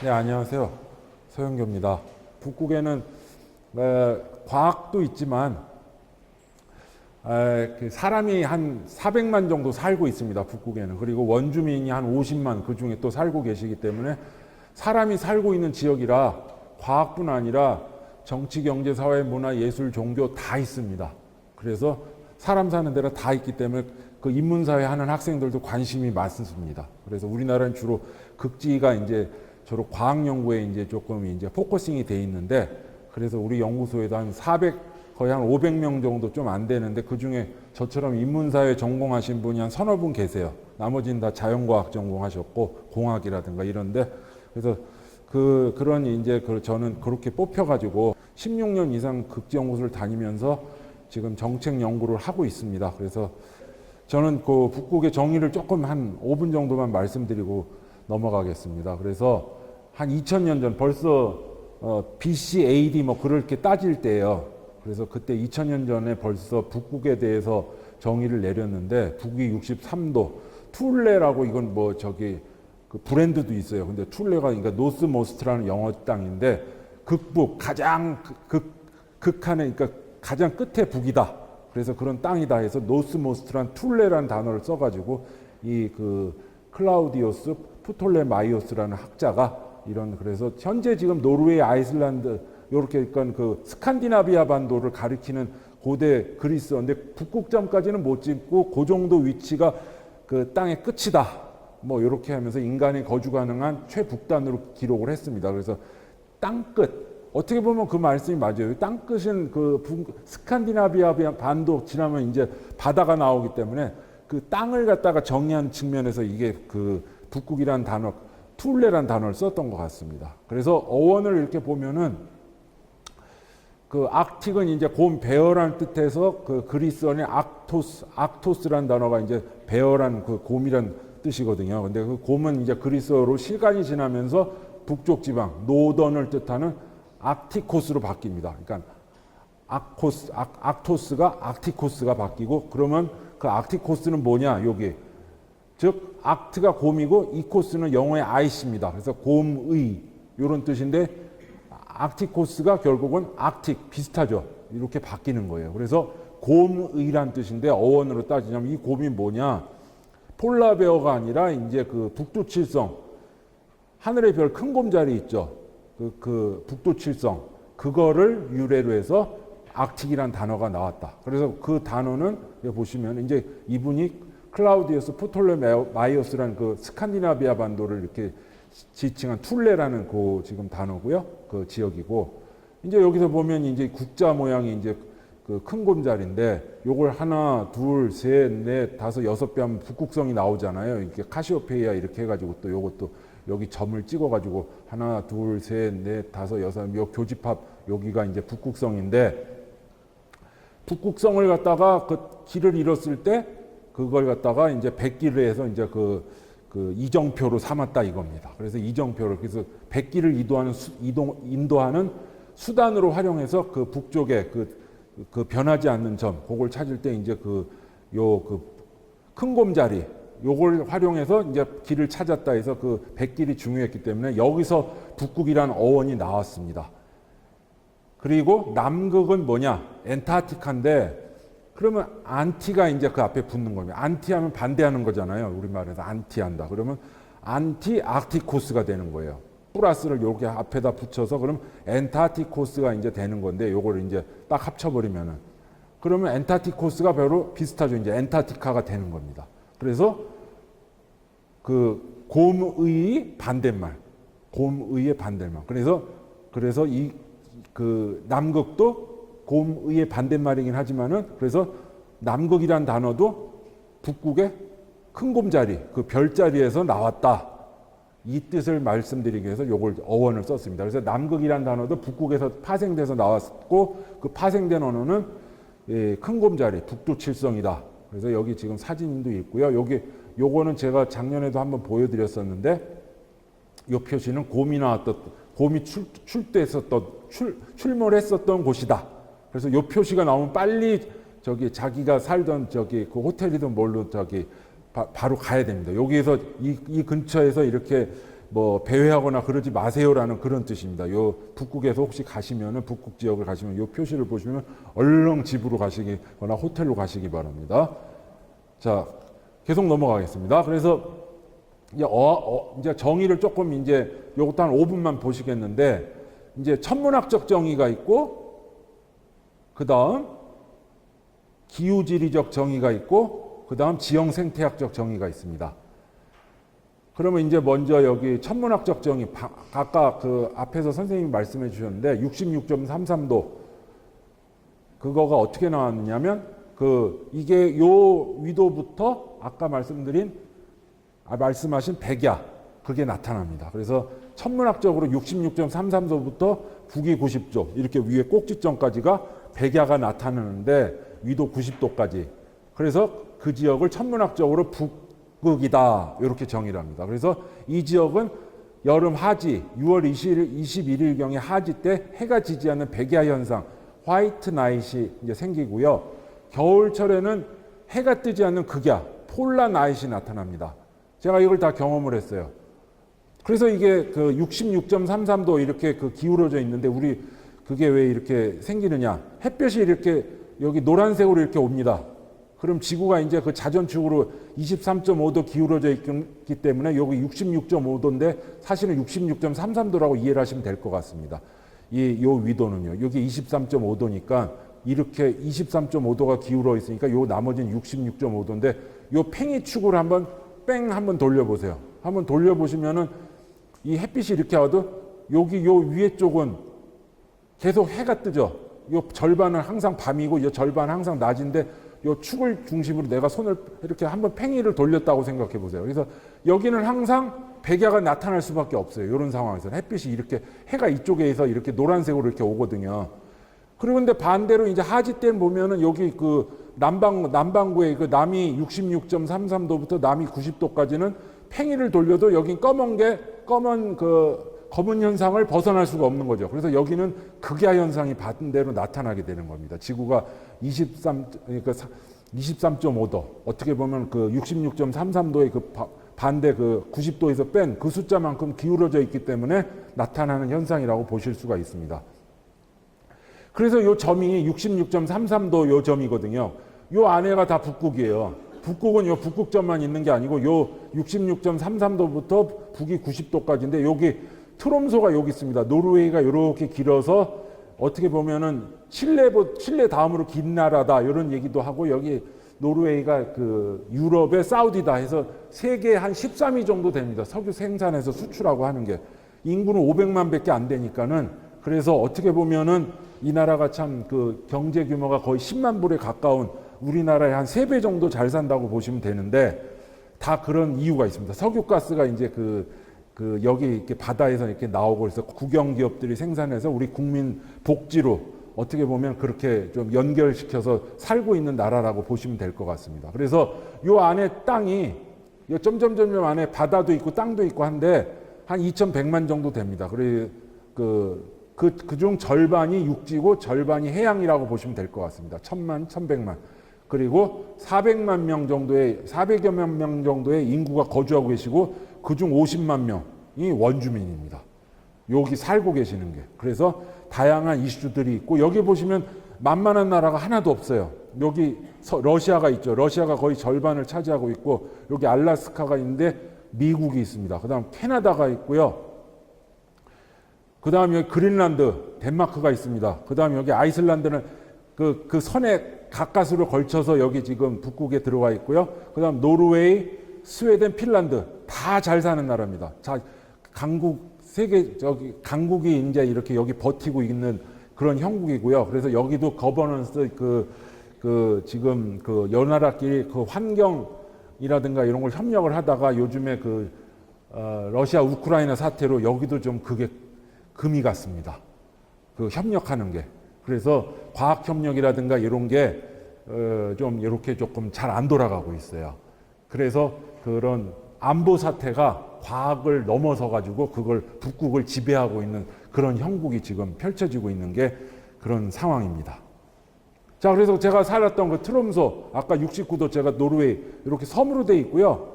네, 안녕하세요. 서영교입니다. 북극에는 과학도 있지만 사람이 한 400만 정도 살고 있습니다. 북극에는. 그리고 원주민이 한 50만 그 중에 또 살고 계시기 때문에 사람이 살고 있는 지역이라 과학뿐 아니라 정치, 경제, 사회, 문화, 예술, 종교 다 있습니다. 그래서 사람 사는 데가 다 있기 때문에 그 인문사회 하는 학생들도 관심이 많습니다. 그래서 우리나라는 주로 극지가 이제 주로 과학 연구에 이제 조금 이제 포커싱이 돼 있는데, 그래서 우리 연구소에도 한 400, 거의 한 500명 정도 좀 안 되는데, 그 중에 저처럼 인문사회 전공하신 분이 한 서너 분 계세요. 나머지는 다 자연과학 전공하셨고, 공학이라든가 이런데, 그래서 그런 이제 저는 그렇게 뽑혀가지고 16년 이상 극지연구소를 다니면서 지금 정책 연구를 하고 있습니다. 그래서 저는 그 북극의 정의를 조금 한 5분 정도만 말씀드리고 넘어가겠습니다. 그래서 한 2000년 전 벌써 BC, AD 뭐 그렇게 따질 때예요. 그래서 그때 2000년 전에 벌써 북극에 대해서 정의를 내렸는데, 북위 63도 툴레라고, 이건 뭐 저기 그 브랜드도 있어요. 근데 툴레가 그러니까 노스모스트라는 영어 땅인데, 극북 가장 극한에, 그러니까 가장 끝에 북이다. 그래서 그런 땅이다 해서 노스모스트란 툴레라는 단어를 써가지고 이 클라우디오스 프톨레마이오스라는 학자가 이런, 그래서 현재 지금 노르웨이, 아이슬란드 요렇게 그러니까 그 스칸디나비아 반도를 가리키는 고대 그리스어인데, 북극점까지는 못 찍고 그 정도 위치가 그 땅의 끝이다. 뭐 이렇게 하면서 인간이 거주 가능한 최북단으로 기록을 했습니다. 그래서 땅끝, 어떻게 보면 그 말씀이 맞아요. 땅끝은 스칸디나비아 반도 지나면 이제 바다가 나오기 때문에 그 땅을 갖다가 정의한 측면에서 이게 그 북극이라는 단어, 툴레라는 단어를 썼던 것 같습니다. 그래서 어원을 이렇게 보면은 그 악틱은 이제 곰, 베어라는 뜻에서 그 그리스어의 악토스라는 단어가 이제 베어라는 그 곰이란 뜻이거든요. 근데 그 곰은 이제 그리스어로 시간이 지나면서 북쪽 지방, 노던을 뜻하는 악티코스로 바뀝니다. 그러니까 악토스가 악티코스가 바뀌고, 그러면 그 악티코스는 뭐냐, 여기. 즉, 악트가 곰이고, 이코스는 영어의 아이시입니다. 그래서 곰의, 이런 뜻인데, 악티코스가 결국은 악틱, 비슷하죠. 이렇게 바뀌는 거예요. 그래서 곰의란 뜻인데, 어원으로 따지자면 이 곰이 뭐냐, 폴라베어가 아니라 이제 그 북두칠성, 하늘의 별 큰 곰자리 있죠. 그 북두칠성, 그거를 유래로 해서 악틱이란 단어가 나왔다. 그래서 그 단어는 보시면 이제 이분이 클라우디우스 프톨레마이오스라는 그 스칸디나비아 반도를 이렇게 지칭한 툴레라는 그 지금 단어고요. 그 지역이고, 이제 여기서 보면 이제 국자 모양이 이제 그 큰 곰자리인데, 요걸 하나, 둘, 셋, 넷, 다섯, 여섯 배 하면 북극성이 나오잖아요. 이렇게 카시오페이아 이렇게 해가지고 또 요것도 여기 점을 찍어가지고 하나, 둘, 셋, 넷, 다섯, 여섯, 요 교집합 여기가 이제 북극성인데, 북극성을 갖다가 그 길을 잃었을 때 그걸 갖다가 이제 백기를 해서 이제 그 이정표로 삼았다 이겁니다. 그래서 이정표를, 그래서 백기를 인도하는 수단으로 활용해서 그 북쪽에 그 변하지 않는 점, 그걸 찾을 때 이제 큰 곰자리, 요걸 활용해서 이제 길을 찾았다 해서 그 백길이 중요했기 때문에 여기서 북극이라는 어원이 나왔습니다. 그리고 남극은 뭐냐? 엔타티카인데, 그러면 안티가 이제 그 앞에 붙는 겁니다. 안티하면 반대하는 거잖아요. 우리말에서 안티한다. 그러면 안티 아크티코스가 되는 거예요. 플러스를 여기 앞에다 붙여서 그럼 엔타티코스가 이제 되는 건데, 요걸 이제 딱 합쳐버리면은, 그러면 엔타티코스가 별로 비슷하죠. 이제 엔타티카가 되는 겁니다. 그래서 그 곰의 반대말, 곰의의 반대말. 그래서 이 그 남극도 곰의의 반대말이긴 하지만은, 그래서 남극이란 단어도 북극의 큰 곰자리, 그 별자리에서 나왔다. 이 뜻을 말씀드리기 위해서 요걸 어원을 썼습니다. 그래서 남극이란 단어도 북극에서 파생돼서 나왔고, 그 파생된 언어는 큰 곰자리, 북두칠성이다. 그래서 여기 지금 사진도 있고요. 요거는 제가 작년에도 한번 보여드렸었는데, 요 표시는 곰이 출몰했었던 곳이다. 그래서 요 표시가 나오면 빨리 저기 자기가 살던 저기 그 호텔이든 뭘로 저기 바로 가야 됩니다. 여기에서 이 근처에서 이렇게 뭐 배회하거나 그러지 마세요라는 그런 뜻입니다. 요 북극에서 혹시 가시면은 북극 지역을 가시면 요 표시를 보시면 얼른 집으로 가시거나 호텔로 가시기 바랍니다. 자, 계속 넘어가겠습니다. 그래서 이제 정의를 조금 이제 요것도 한 5분만 보시겠는데 이제 천문학적 정의가 있고 그다음 기후지리적 정의가 있고 그다음 지형생태학적 정의가 있습니다. 그러면 이제 먼저 여기 천문학적 정의, 아까 그 앞에서 선생님이 말씀해 주셨는데 66.33도 그거가 어떻게 나왔느냐면 이게 요 위도부터 아까 말씀하신 백야 그게 나타납니다. 그래서 천문학적으로 66.33도부터 북위 90도 이렇게 위에 꼭지점까지가 백야가 나타나는데 위도 90도까지. 그래서 그 지역을 천문학적으로 북극이다 이렇게 정의를 합니다. 그래서 이 지역은 여름 하지 6월 21일경에 하지 때 해가 지지 않는 백야 현상 화이트 나잇이 이제 생기고요. 겨울철에는 해가 뜨지 않는 극야 폴라 나잇이 나타납니다. 제가 이걸 다 경험을 했어요. 그래서 이게 그 66.33도 이렇게 그 기울어져 있는데 우리 그게 왜 이렇게 생기느냐? 햇볕이 이렇게 여기 노란색으로 이렇게 옵니다. 그럼 지구가 이제 그 자전축으로 23.5도 기울어져 있기 때문에 여기 66.5도인데 사실은 66.33도라고 이해를 하시면 될 것 같습니다. 요 위도는요. 여기 23.5도니까 이렇게 23.5도가 기울어 있으니까 요 나머지는 66.5도인데 요 팽이축을 한번 돌려보세요. 한번 돌려보시면은 이 햇빛이 이렇게 와도 여기 요 위에 쪽은 계속 해가 뜨죠. 요 절반은 항상 밤이고 요 절반은 항상 낮인데 요 축을 중심으로 내가 손을 이렇게 한번 팽이를 돌렸다고 생각해 보세요. 그래서 여기는 항상 백야가 나타날 수밖에 없어요. 이런 상황에서 햇빛이 이렇게 해가 이쪽에서 이렇게 노란색으로 이렇게 오거든요. 그리고 근데 반대로 이제 하지 때는 보면은 여기 그 남반구의 그 남이 66.33도부터 남이 90도까지는 팽이를 돌려도 여긴 검은 현상을 벗어날 수가 없는 거죠. 그래서 여기는 극야 현상이 반대로 나타나게 되는 겁니다. 지구가 23.5도 어떻게 보면 그 66.33도의 그 반대 그 90도에서 뺀 그 숫자만큼 기울어져 있기 때문에 나타나는 현상이라고 보실 수가 있습니다. 그래서 요 점이 66.33도 요 점이거든요. 요 안에가 다 북극이에요. 북극은 요 북극점만 있는 게 아니고 요 66.33도부터 북위 90도까지인데 여기 트롬소가 여기 있습니다. 노르웨이가 이렇게 길어서 어떻게 보면은 칠레 다음으로 긴 나라다 이런 얘기도 하고 여기 노르웨이가 그 유럽의 사우디다 해서 세계 한 13위 정도 됩니다. 석유 생산해서 수출하고 하는 게 인구는 500만 밖에 안 되니까는 그래서 어떻게 보면은 이 나라가 참 그 경제 규모가 거의 10만 불에 가까운 우리나라의 한 3배 정도 잘 산다고 보시면 되는데 다 그런 이유가 있습니다. 석유가스가 이제 여기 이렇게 바다에서 이렇게 나오고 그래서 국영 기업들이 생산해서 우리 국민 복지로 어떻게 보면 그렇게 좀 연결시켜서 살고 있는 나라라고 보시면 될 것 같습니다. 그래서 요 안에 땅이 요 점점점 안에 바다도 있고 땅도 있고 한데 한 2,100만 정도 됩니다. 그래 그중 절반이 육지고 절반이 해양이라고 보시면 될 것 같습니다. 1,000만, 1,100만. 그리고 400만 명 정도의 400여 명 정도의 인구가 거주하고 계시고 그중 50만 명이 원주민입니다. 여기 살고 계시는 게. 그래서 다양한 이슈들이 있고 여기 보시면 만만한 나라가 하나도 없어요. 여기 러시아가 있죠. 러시아가 거의 절반을 차지하고 있고 여기 알라스카가 있는데 미국이 있습니다. 그다음 캐나다가 있고요. 그다음 여기 그린란드, 덴마크가 있습니다. 그다음 여기 아이슬란드는 그 선에 가까스로 걸쳐서 여기 지금 북극에 들어가 있고요. 그다음 노르웨이, 스웨덴, 핀란드 다 잘 사는 나라입니다. 자, 강국이 이제 이렇게 여기 버티고 있는 그런 형국이고요. 그래서 여기도 거버넌스 지금 그 연나라끼리 그 환경이라든가 이런 걸 협력을 하다가 요즘에 러시아 우크라이나 사태로 여기도 좀 그게 금이 갔습니다. 그 협력하는 게. 그래서 과학 협력이라든가 이런 게 좀 이렇게 조금 잘 안 돌아가고 있어요. 그래서 그런 안보 사태가 과학을 넘어서 가지고 그걸 북극을 지배하고 있는 그런 형국이 지금 펼쳐지고 있는 게 그런 상황입니다. 자, 그래서 제가 살았던 그 트롬소 아까 69도 제가 노르웨이 이렇게 섬으로 돼 있고요.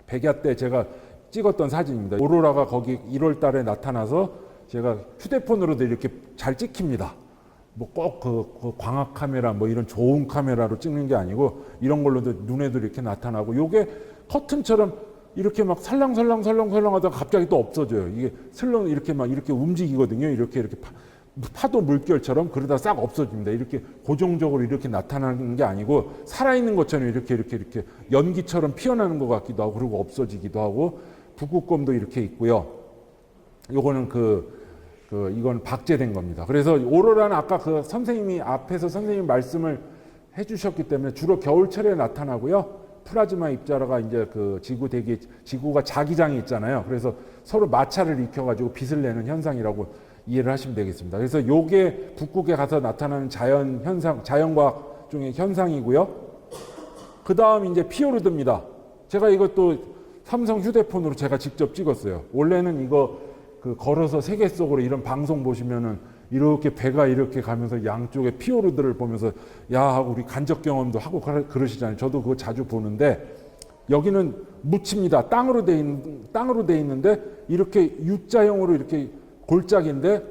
백야 때 제가 찍었던 사진입니다. 오로라가 거기 1월 달에 나타나서 제가 휴대폰으로도 이렇게 잘 찍힙니다. 뭐 꼭 그 광학 카메라 뭐 이런 좋은 카메라로 찍는 게 아니고 이런 걸로도 눈에도 이렇게 나타나고 요게 커튼처럼 이렇게 막 살랑살랑 하다가 갑자기 또 없어져요. 이게 슬렁 이렇게 막 이렇게 움직이거든요. 이렇게 파도 물결처럼 그러다 싹 없어집니다. 이렇게 고정적으로 이렇게 나타나는 게 아니고 살아있는 것처럼 이렇게 연기처럼 피어나는 것 같기도 하고 그리고 없어지기도 하고 북극곰도 이렇게 있고요. 요거는 이건 박제된 겁니다. 그래서 오로라는 아까 그 선생님이 앞에서 선생님 말씀을 해주셨기 때문에 주로 겨울철에 나타나고요. 플라즈마 입자가 이제 그 지구가 자기장이 있잖아요. 그래서 서로 마찰을 일으켜가지고 빛을 내는 현상이라고 이해를 하시면 되겠습니다. 그래서 요게 북극에 가서 나타나는 자연 현상, 자연과학 중의 현상이고요. 그 다음 이제 피오르드입니다. 제가 이것도 삼성 휴대폰으로 제가 직접 찍었어요. 원래는 이거 걸어서 세계 속으로 이런 방송 보시면은 이렇게 배가 이렇게 가면서 양쪽에 피오르드를 보면서 야 하고 우리 간접 경험도 하고 그러시잖아요. 저도 그거 자주 보는데 여기는 묻힙니다. 땅으로 돼 있는데 이렇게 U자형으로 이렇게 골짜기인데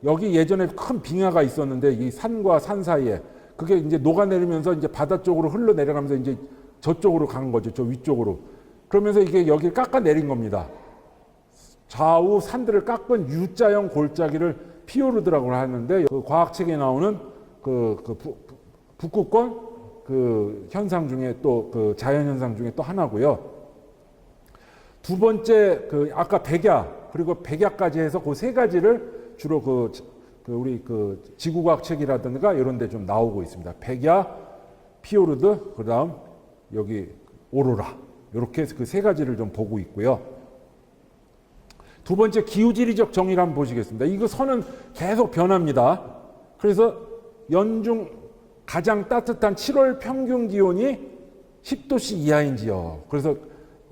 여기 예전에 큰 빙하가 있었는데 이 산과 산 사이에 그게 이제 녹아내리면서 이제 바다 쪽으로 흘러 내려가면서 이제 저쪽으로 간 거죠. 저 위쪽으로. 그러면서 이게 여기를 깎아 내린 겁니다. 좌우 산들을 깎은 U자형 골짜기를 피오르드라고 하는데 그 과학책에 나오는 북극권 현상 중에 또 그 자연 현상 중에 또 하나고요. 두 번째 아까 백야 그리고 백야까지 해서 그 세 가지를 주로 우리 지구과학 책이라든가 이런 데 좀 나오고 있습니다. 백야, 피오르드, 그다음 여기 오로라. 이렇게 그 세 가지를 좀 보고 있고요. 두 번째 기후지리적 정의를 한번 보시겠습니다. 이거 선은 계속 변합니다. 그래서 연중 가장 따뜻한 7월 평균 기온이 10도씨 이하인 지역. 그래서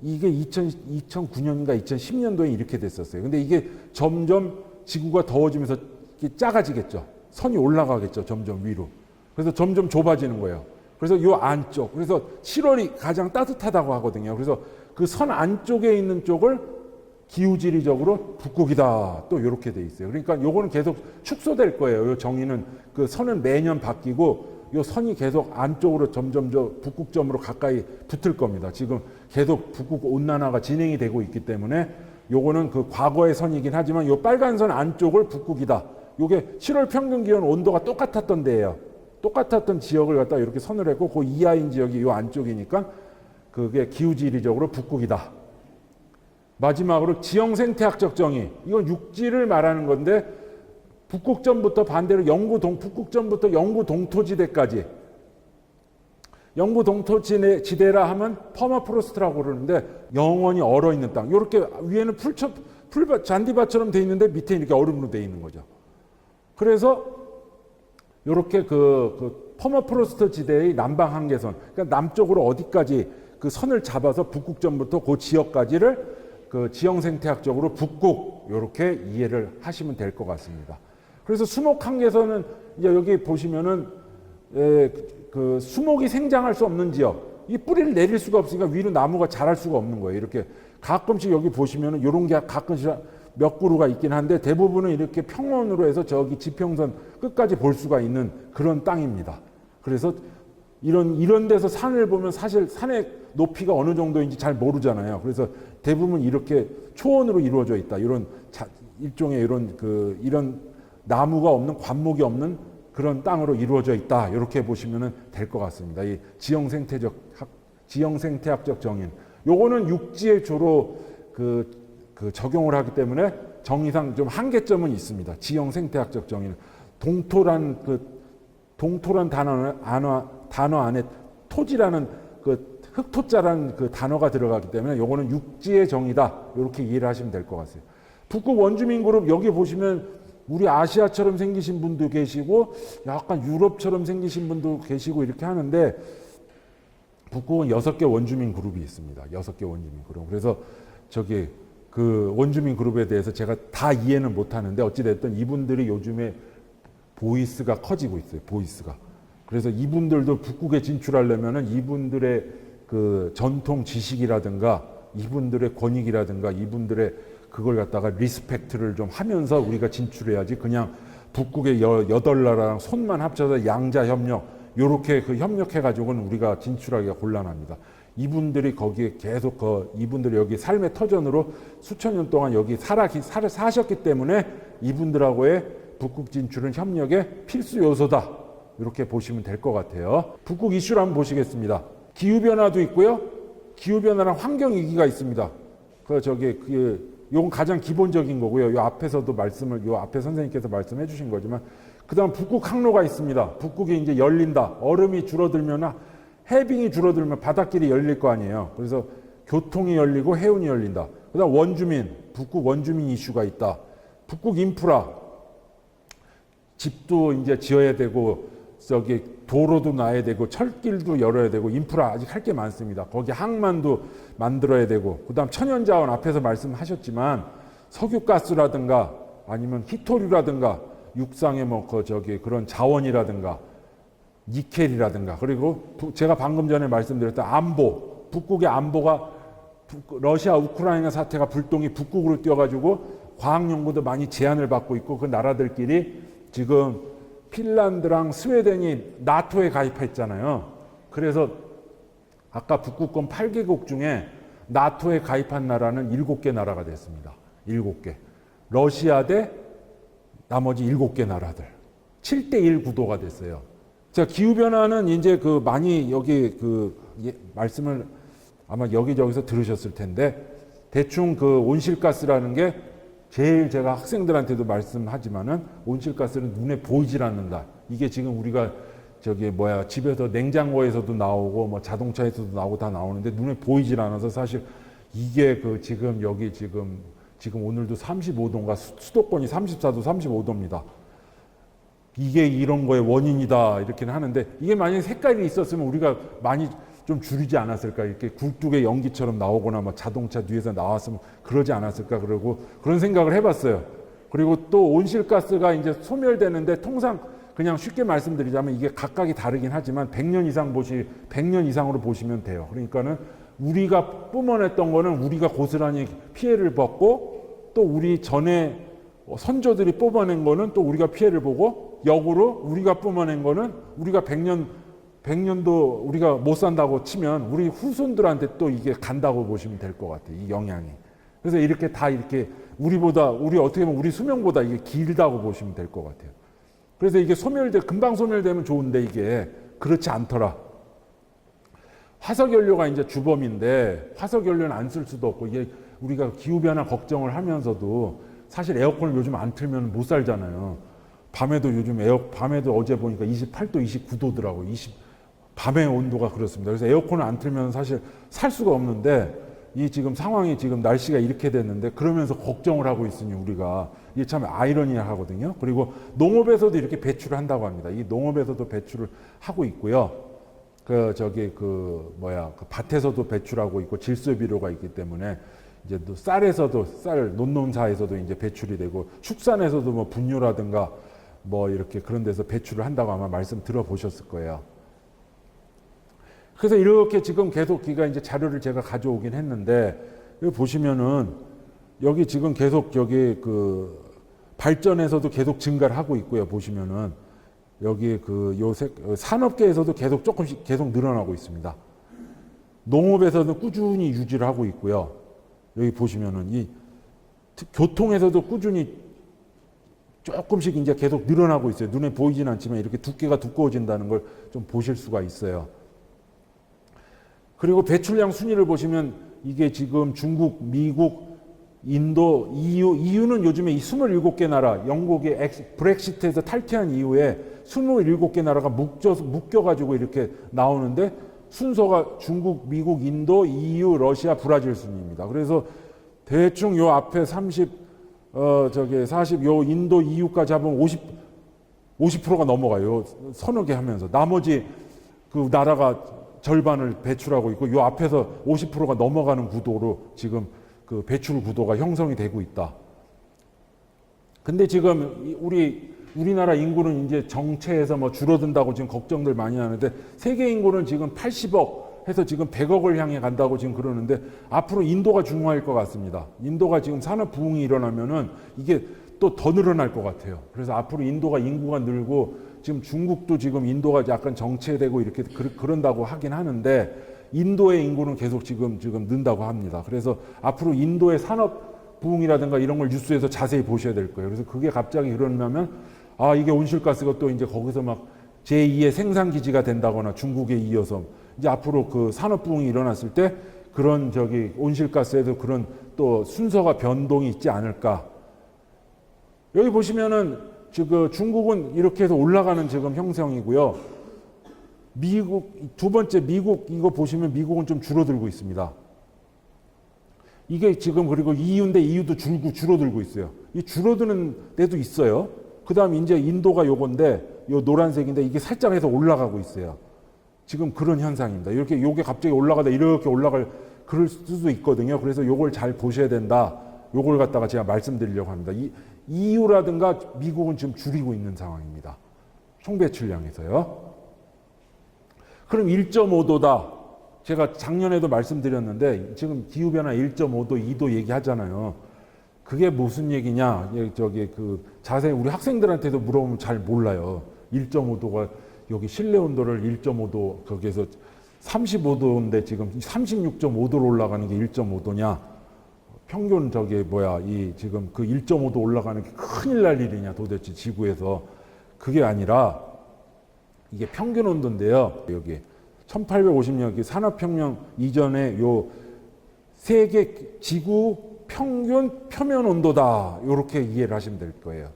이게 2009년인가 2010년도에 이렇게 됐었어요. 근데 이게 점점 지구가 더워지면서 작아지겠죠. 선이 올라가겠죠. 점점 위로. 그래서 점점 좁아지는 거예요. 그래서 요 안쪽. 그래서 7월이 가장 따뜻하다고 하거든요. 그래서 그 선 안쪽에 있는 쪽을 기후지리적으로 북극이다. 또 이렇게 돼 있어요. 그러니까 요거는 계속 축소될 거예요. 요 정의는 그 선은 매년 바뀌고 요 선이 계속 안쪽으로 점점 저 북극점으로 가까이 붙을 겁니다. 지금 계속 북극 온난화가 진행이 되고 있기 때문에 요거는 그 과거의 선이긴 하지만 요 빨간 선 안쪽을 북극이다. 요게 7월 평균 기온 온도가 똑같았던 데예요. 똑같았던 지역을 갖다 이렇게 선을 했고 그 이하인 지역이 요 안쪽이니까 그게 기후지리적으로 북극이다. 마지막으로 지형생태학적 정의. 이건 육지를 말하는 건데 북극점부터 반대로 북극점부터 영구 동토지대까지. 영구 동토지대라 하면 퍼마프로스트라고 그러는데 영원히 얼어있는 땅. 이렇게 위에는 잔디밭처럼 돼 있는데 밑에 이렇게 얼음으로 돼 있는 거죠. 그래서 이렇게 퍼마프로스트 지대의 남방 한계선. 그러니까 남쪽으로 어디까지 그 선을 잡아서 북극점부터 그 지역까지를 지형생태학적으로 북극 이렇게 이해를 하시면 될 것 같습니다. 그래서 수목 한계선은 이제 여기 보시면은 수목이 생장할 수 없는 지역, 이 뿌리를 내릴 수가 없으니까 위로 나무가 자랄 수가 없는 거예요. 이렇게 가끔씩 여기 보시면은 이런 게 가끔씩 몇 그루가 있긴 한데 대부분은 이렇게 평원으로 해서 저기 지평선 끝까지 볼 수가 있는 그런 땅입니다. 그래서 이런 데서 산을 보면 사실 산의 높이가 어느 정도인지 잘 모르잖아요. 그래서 대부분 이렇게 초원으로 이루어져 있다. 이런 일종의 이런 나무가 없는 관목이 없는 그런 땅으로 이루어져 있다. 이렇게 보시면 될 것 같습니다. 이 지형생태학적 정의. 요거는 육지에 주로 적용을 하기 때문에 정의상 좀 한계점은 있습니다. 지형생태학적 정의는 동토란 단어 안에 토지라는 흑토자라는 단어가 들어가기 때문에 요거는 육지의 정의다. 이렇게 이해를 하시면 될 것 같아요. 북극 원주민 그룹 여기 보시면 우리 아시아처럼 생기신 분도 계시고 약간 유럽처럼 생기신 분도 계시고 이렇게 하는데 북극은 6개 원주민 그룹이 있습니다. 6개 원주민 그룹. 그래서 그 원주민 그룹에 대해서 제가 다 이해는 못하는데 어찌됐든 이분들이 요즘에 보이스가 커지고 있어요. 보이스가. 그래서 이분들도 북극에 진출하려면은 이분들의 그 전통 지식이라든가 이분들의 권익이라든가 이분들의 그걸 갖다가 리스펙트를 좀 하면서 우리가 진출해야지 그냥 북극의 8나라랑 손만 합쳐서 양자 협력 요렇게 그 협력해 가지고는 우리가 진출하기가 곤란합니다. 이분들이 거기에 계속 이분들이 여기 삶의 터전으로 수천 년 동안 여기 사셨기 때문에 이분들하고의 북극 진출은 협력의 필수 요소다. 이렇게 보시면 될 것 같아요. 북극 이슈를 한번 보시겠습니다. 기후변화도 있고요. 기후변화랑 환경위기가 있습니다. 요건 가장 기본적인 거고요. 요 앞에서도 요 앞에 선생님께서 말씀해 주신 거지만, 그 다음 북극 항로가 있습니다. 북극이 이제 열린다. 얼음이 줄어들면, 해빙이 줄어들면 바닷길이 열릴 거 아니에요. 그래서 교통이 열리고 해운이 열린다. 그 다음 원주민, 북극 원주민 이슈가 있다. 북극 인프라, 집도 이제 지어야 되고, 도로도 놔야 되고, 철길도 열어야 되고, 인프라 아직 할 게 많습니다. 거기 항만도 만들어야 되고, 그 다음 천연자원 앞에서 말씀하셨지만, 석유가스라든가, 아니면 히토류라든가, 육상의 그런 자원이라든가, 니켈이라든가, 그리고 제가 방금 전에 말씀드렸던 안보, 북극의 안보가 러시아 우크라이나 사태가 불똥이 북극으로 뛰어가지고 과학 연구도 많이 제한을 받고 있고, 그 나라들끼리 지금 핀란드랑 스웨덴이 나토에 가입했잖아요. 그래서 아까 북극권 8개국 중에 나토에 가입한 나라는 7개 나라가 됐습니다. 7개. 러시아 대 나머지 7개 나라들. 7대1 구도가 됐어요. 자, 기후변화는 이제 많이 여기 말씀을 아마 여기저기서 들으셨을 텐데, 대충 온실가스라는 게 제일 제가 학생들한테도 말씀하지만은 온실가스는 눈에 보이질 않는다. 이게 지금 우리가 집에서 냉장고에서도 나오고 뭐 자동차에서도 나오고 다 나오는데 눈에 보이질 않아서 사실 이게 지금 오늘도 35도인가 수도권이 34도, 35도입니다. 이게 이런 거의 원인이다 이렇게는 하는데, 이게 만약에 색깔이 있었으면 우리가 많이 좀 줄이지 않았을까, 이렇게 굴뚝의 연기처럼 나오거나 뭐 자동차 뒤에서 나왔으면 그러지 않았을까, 그러고 그런 생각을 해봤어요. 그리고 또 온실가스가 이제 소멸되는데, 통상 그냥 쉽게 말씀드리자면 이게 각각이 다르긴 하지만 100년 이상으로 보시면 돼요. 그러니까는 우리가 뿜어냈던 거는 우리가 고스란히 피해를 받고, 또 우리 전에 선조들이 뽑아낸 거는 또 우리가 피해를 보고, 역으로 우리가 뿜어낸 거는 우리가 100년도 우리가 못 산다고 치면 우리 후손들한테 또 이게 간다고 보시면 될 것 같아요. 이 영향이. 그래서 이렇게 다 이렇게 우리 어떻게 보면 우리 수명보다 이게 길다고 보시면 될 것 같아요. 그래서 이게 금방 소멸되면 좋은데 이게 그렇지 않더라. 화석연료가 이제 주범인데, 화석연료는 안 쓸 수도 없고, 이게 우리가 기후변화 걱정을 하면서도 사실 에어컨을 요즘 안 틀면 못 살잖아요. 밤에도 어제 보니까 28도, 29도더라고요. 밤의 온도가 그렇습니다. 그래서 에어컨을 안 틀면 사실 살 수가 없는데, 이 지금 상황이 지금 날씨가 이렇게 됐는데, 그러면서 걱정을 하고 있으니 우리가 이게 참 아이러니하거든요. 그리고 농업에서도 이렇게 배출을 한다고 합니다. 이 농업에서도 배출을 하고 있고요. 밭에서도 배출하고 있고, 질소비료가 있기 때문에 이제 또 논농사에서도 이제 배출이 되고, 축산에서도 뭐 분유라든가 뭐 이렇게 그런 데서 배출을 한다고 아마 말씀 들어보셨을 거예요. 그래서 이렇게 지금 계속 이제 자료를 제가 가져오긴 했는데, 여기 보시면은 여기 지금 계속 발전에서도 계속 증가를 하고 있고요. 보시면은 여기 산업계에서도 조금씩 계속 늘어나고 있습니다. 농업에서도 꾸준히 유지를 하고 있고요. 여기 보시면은 교통에서도 꾸준히 조금씩 이제 계속 늘어나고 있어요. 눈에 보이진 않지만 이렇게 두께가 두꺼워진다는 걸 좀 보실 수가 있어요. 그리고 배출량 순위를 보시면 이게 지금 중국, 미국, 인도, EU는 요즘에 이 27개 나라, 영국이 브렉시트에서 탈퇴한 이후에 27개 나라가 묶여가지고 이렇게 나오는데, 순서가 중국, 미국, 인도, EU, 러시아, 브라질 순입니다. 그래서 대충 요 앞에 40, 요 인도, EU까지 하면 50%가 넘어가요. 서너 개 하면서. 나머지 그 나라가 절반을 배출하고 있고, 요 앞에서 50%가 넘어가는 구도로 지금 배출 구도가 형성이 되고 있다. 근데 지금 우리나라 인구는 이제 정체에서 뭐 줄어든다고 지금 걱정들 많이 하는데, 세계 인구는 지금 80억, 해서 지금 100억을 향해 간다고 지금 그러는데 앞으로 인도가 중요할 것 같습니다. 인도가 지금 산업 부흥이 일어나면은 이게 또 더 늘어날 것 같아요. 그래서 앞으로 인도가 인구가 늘고 지금 중국도 지금 인도가 약간 정체되고 이렇게 그런다고 하긴 하는데 인도의 인구는 계속 지금 는다고 합니다. 그래서 앞으로 인도의 산업 부흥이라든가 이런 걸 뉴스에서 자세히 보셔야 될 거예요. 그래서 그게 갑자기 그러냐면 이게 온실가스가 또 이제 거기서 막 제2의 생산 기지가 된다거나 중국에 이어서 이제 앞으로 그 산업 부흥이 일어났을 때 그런 온실가스에도 그런 또 순서가 변동이 있지 않을까. 여기 보시면은 지금 중국은 이렇게 해서 올라가는 지금 형성이고요. 미국 두 번째 미국 이거 보시면 미국은 좀 줄어들고 있습니다. 이게 지금 그리고 EU인데 EU도 줄어들고 있어요. 이 줄어드는 데도 있어요. 그다음 이제 인도가 요건데 요 노란색인데 이게 살짝 해서 올라가고 있어요. 지금 그런 현상입니다. 요게 갑자기 올라가다 이렇게 올라갈 그럴 수도 있거든요. 그래서 요걸 잘 보셔야 된다. 요걸 갖다가 제가 말씀드리려고 합니다. EU라든가 미국은 지금 줄이고 있는 상황입니다. 총 배출량에서요. 그럼 1.5도다. 제가 작년에도 말씀드렸는데 지금 기후변화 1.5도, 2도 얘기하잖아요. 그게 무슨 얘기냐? 자세히 우리 학생들한테도 물어보면 잘 몰라요. 1.5도가 여기 실내 온도를 1.5도 거기에서 35도인데 지금 36.5도로 올라가는 게 1.5도냐? 평균 지금 그 1.5도 올라가는 게 큰일 날 일이냐 도대체 지구에서. 그게 아니라 이게 평균 온도인데요. 여기 1850년 산업혁명 이전에 요 세계 지구 평균 표면 온도다. 이렇게 이해를 하시면 될 거예요.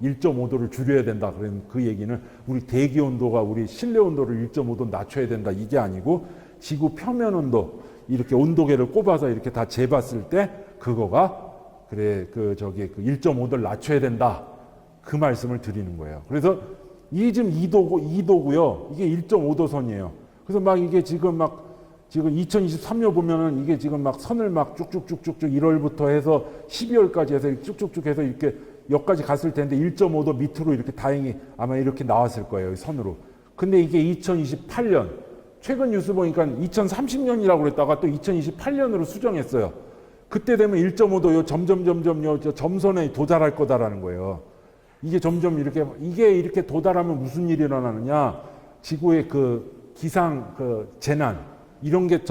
1.5도를 줄여야 된다. 그런 그 얘기는 우리 대기 온도가 우리 실내 온도를 1.5도 낮춰야 된다. 이게 아니고 지구 표면 온도 이렇게 온도계를 꼽아서 이렇게 다 재봤을 때 그거가 그래 그 1.5도를 낮춰야 된다. 그 말씀을 드리는 거예요. 그래서 이게 지금 2도고요. 이게 1.5도 선이에요. 그래서 막 이게 지금 2023년 보면은 이게 지금 막 선을 막 쭉쭉쭉쭉 1월부터 해서 12월까지 해서 쭉쭉쭉 해서 이렇게 여기까지 갔을 텐데 1.5도 밑으로 이렇게 다행히 아마 이렇게 나왔을 거예요. 선으로. 근데 이게 2028년 최근 뉴스 보니까 2030년이라고 그랬다가 또 2028년으로 수정했어요. 그때 되면 1.5도 점점 점선에 도달할 거다라는 거예요. 이게 점점 이렇게 도달하면 무슨 일이 일어나느냐? 지구의 그 기상 재난 이런 게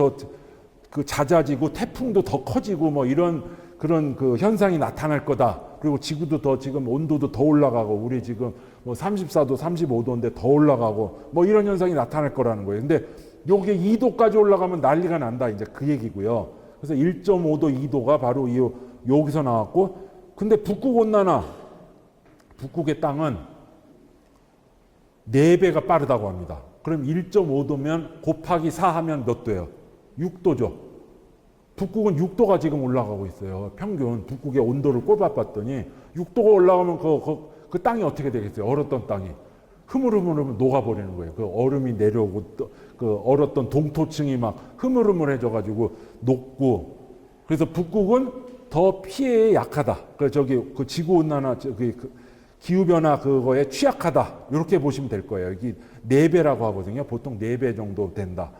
잦아지고 태풍도 더 커지고 뭐 이런 그런 그 현상이 나타날 거다. 그리고 지구도 더 지금 온도도 더 올라가고 우리 지금 뭐 34도, 35도인데 더 올라가고 뭐 이런 현상이 나타날 거라는 거예요. 근데 요게 2도까지 올라가면 난리가 난다. 이제 그 얘기고요. 그래서 1.5도, 2도가 바로 여기서 나왔고, 근데 북극 온난화, 북극의 땅은 4배가 빠르다고 합니다. 그럼 1.5도면 곱하기 4 하면 몇 도예요? 6도죠. 북극은 6도가 지금 올라가고 있어요. 평균 북극의 온도를 꼽아봤더니 6도가 올라가면 그 땅이 어떻게 되겠어요? 얼었던 땅이 흐물흐물 녹아버리는 거예요. 그 얼음이 내려오고 그 얼었던 동토층이 막 흐물흐물해져가지고 녹고, 그래서 북극은 더 피해에 약하다. 그 지구 온난화 기후 변화 그거에 취약하다. 이렇게 보시면 될 거예요. 여기 4배라고 하거든요. 보통 4배 정도 된다.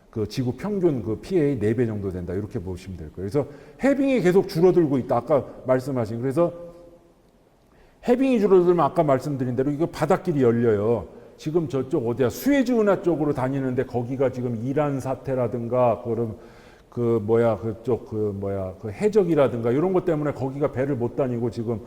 그 지구 평균 그 피해의 4배 정도 된다. 이렇게 보시면 될 거예요. 그래서 해빙이 계속 줄어들고 있다. 아까 말씀하신. 그래서 해빙이 줄어들면 아까 말씀드린 대로 이거 바닷길이 열려요. 지금 저쪽 어디야? 수에즈 운하 쪽으로 다니는데 거기가 지금 이란 사태라든가 그 해적이라든가 이런 것 때문에 거기가 배를 못 다니고 지금